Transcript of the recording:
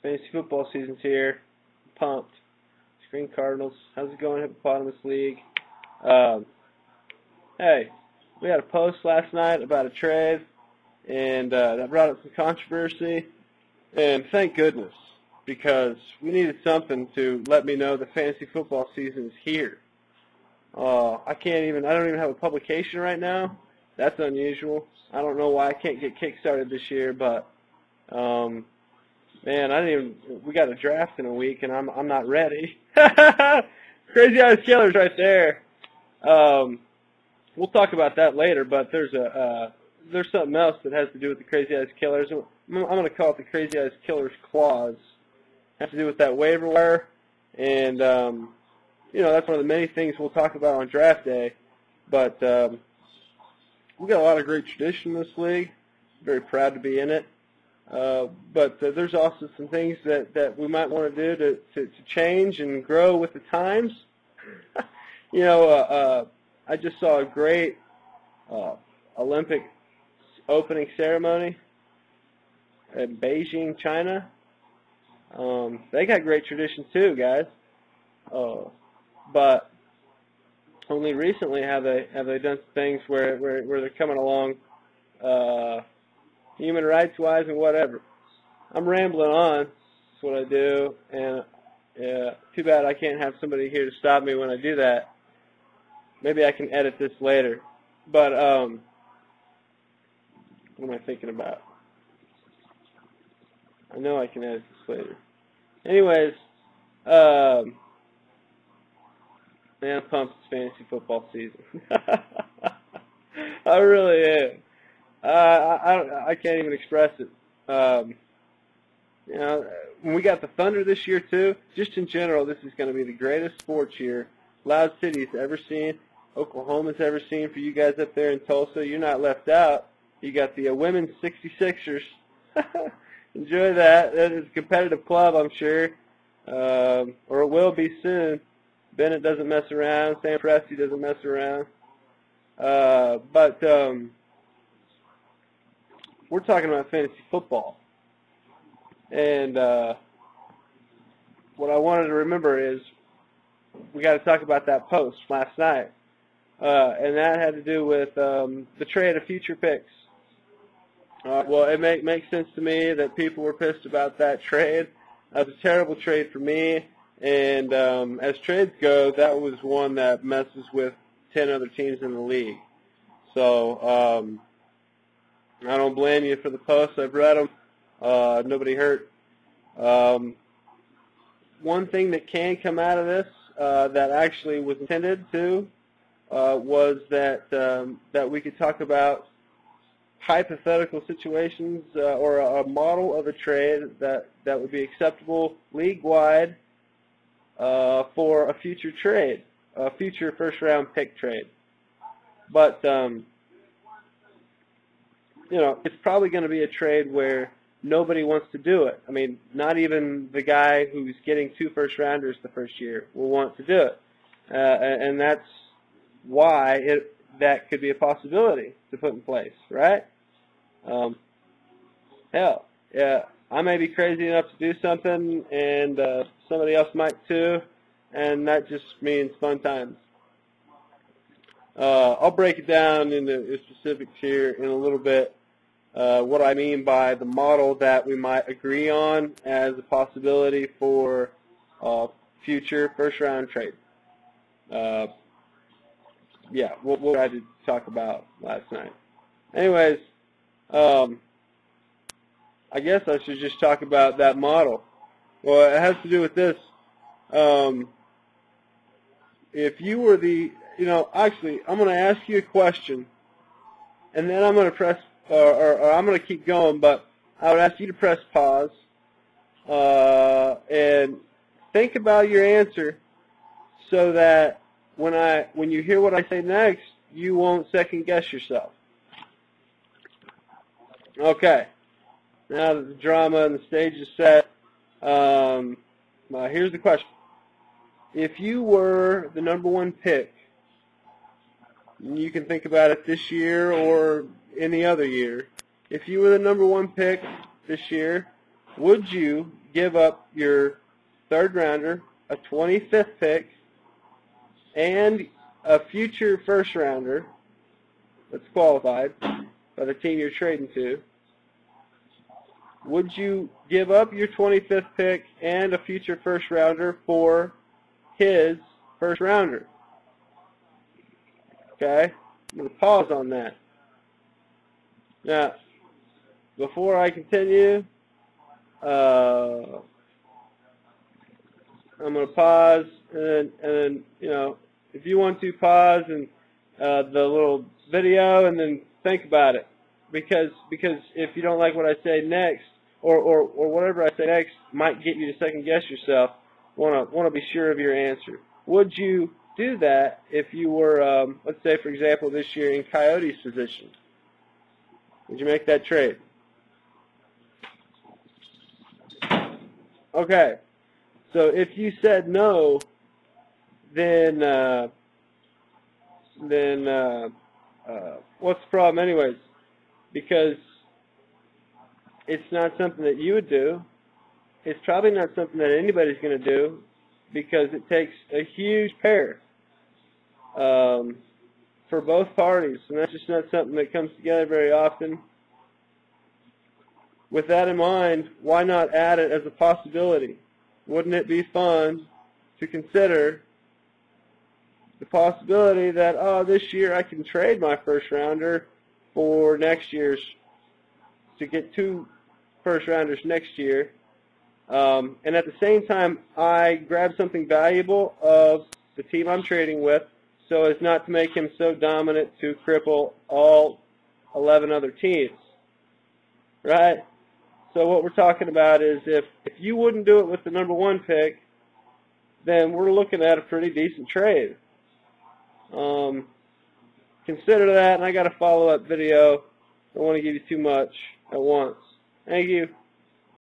Fantasy football season's here. Pumped. Screen Cardinals. How's it going, Hippopotamus League? Hey, we had a post last night about a trade, and that brought up some controversy. And thank goodness, because we needed something to let me know the fantasy football season's here. I don't even have a publication right now. That's unusual. I don't know why I can't get kickstarted this year, but man, we got a draft in a week, and I'm not ready. Crazy Eyes Killers right there. We'll talk about that later, but there's something else that has to do with the Crazy Eyes Killers. I'm going to call it the Crazy Eyes Killers Clause. It has to do with that waiver wire, and that's one of the many things we'll talk about on draft day. But we got a lot of great tradition in this league. Very proud to be in it. But there's also some things that we might want to do to change and grow with the times. I just saw a great Olympic opening ceremony in Beijing, China. They got great traditions too, guys. But only recently have they done some things where they're coming along human rights wise and whatever. I'm rambling on. That's what I do, and too bad I can't have somebody here to stop me when I do that. Maybe I can edit this later. But what am I thinking about? I know I can edit this later. Anyways, man, I'm pumped it's fantasy football season. I really am. I can't even express it. When we got the Thunder this year too, just in general, this is going to be the greatest sports year Loud City's ever seen, Oklahoma's ever seen. For you guys up there in Tulsa, you're not left out. You got the women's 66ers. Enjoy that. That is a competitive club, I'm sure, or it will be soon. Bennett doesn't mess around. Sam Presti doesn't mess around. But we're talking about fantasy football. And what I wanted to remember is we got to talk about that post last night. And that had to do with the trade of future picks. Well, it makes sense to me that people were pissed about that trade. It was a terrible trade for me. And as trades go, that was one that messes with 10 other teams in the league. So I don't blame you for the posts. I've read them. Nobody hurt. One thing that can come out of this that actually was intended to was that we could talk about hypothetical situations or a model of a trade that would be acceptable league-wide for a future trade, a future first-round pick trade. But, it's probably going to be a trade where nobody wants to do it. I mean, not even the guy who's getting 2 first-rounders the first year will want to do it. And that's why that could be a possibility to put in place, right? Hell, yeah, I may be crazy enough to do something, and somebody else might too, and that just means fun times. I'll break it down into specifics here in a little bit, what I mean by the model that we might agree on as a possibility for future first-round trade. Yeah, we'll try to talk about last night. Anyways, I guess I should just talk about that model. Well, it has to do with this. If you were actually, I'm going to ask you a question, and then I'm going to press, or I'm going to keep going, but I would ask you to press pause, and think about your answer so that when you hear what I say next, you won't second guess yourself. Okay. Now that the drama and the stage is set, here's the question. If you were the number 1 pick, you can think about it this year or any other year. If you were the number 1 pick this year, would you give up your third rounder, a 25th pick, and a future first rounder that's qualified by the team you're trading to? Would you give up your 25th pick and a future first rounder for his first rounder? Okay? I'm going to pause on that. Now, before I continue, I'm going to pause, and then, you know, if you want to pause and the little video, and then think about it, because if you don't like what I say next, or whatever I say next might get you to second guess yourself, want to be sure of your answer. Would you do that if you were, let's say for example this year, in Coyote's position? Would you make that trade? Okay, so if you said no, then what's the problem anyways? Because it's not something that you would do. It's probably not something that anybody's going to do, because it takes a huge pair for both parties, and that's just not something that comes together very often. With that in mind, why not add it as a possibility? Wouldn't it be fun to consider the possibility that, oh, this year I can trade my first rounder for next year's, to get 2 first rounders next year, and at the same time I grab something valuable of the team I'm trading with, so as not to make him so dominant to cripple all 11 other teams, right? So what we're talking about is, if you wouldn't do it with the number 1 pick, then we're looking at a pretty decent trade. Consider that, and I got a follow-up video. I don't want to give you too much at once. Thank you.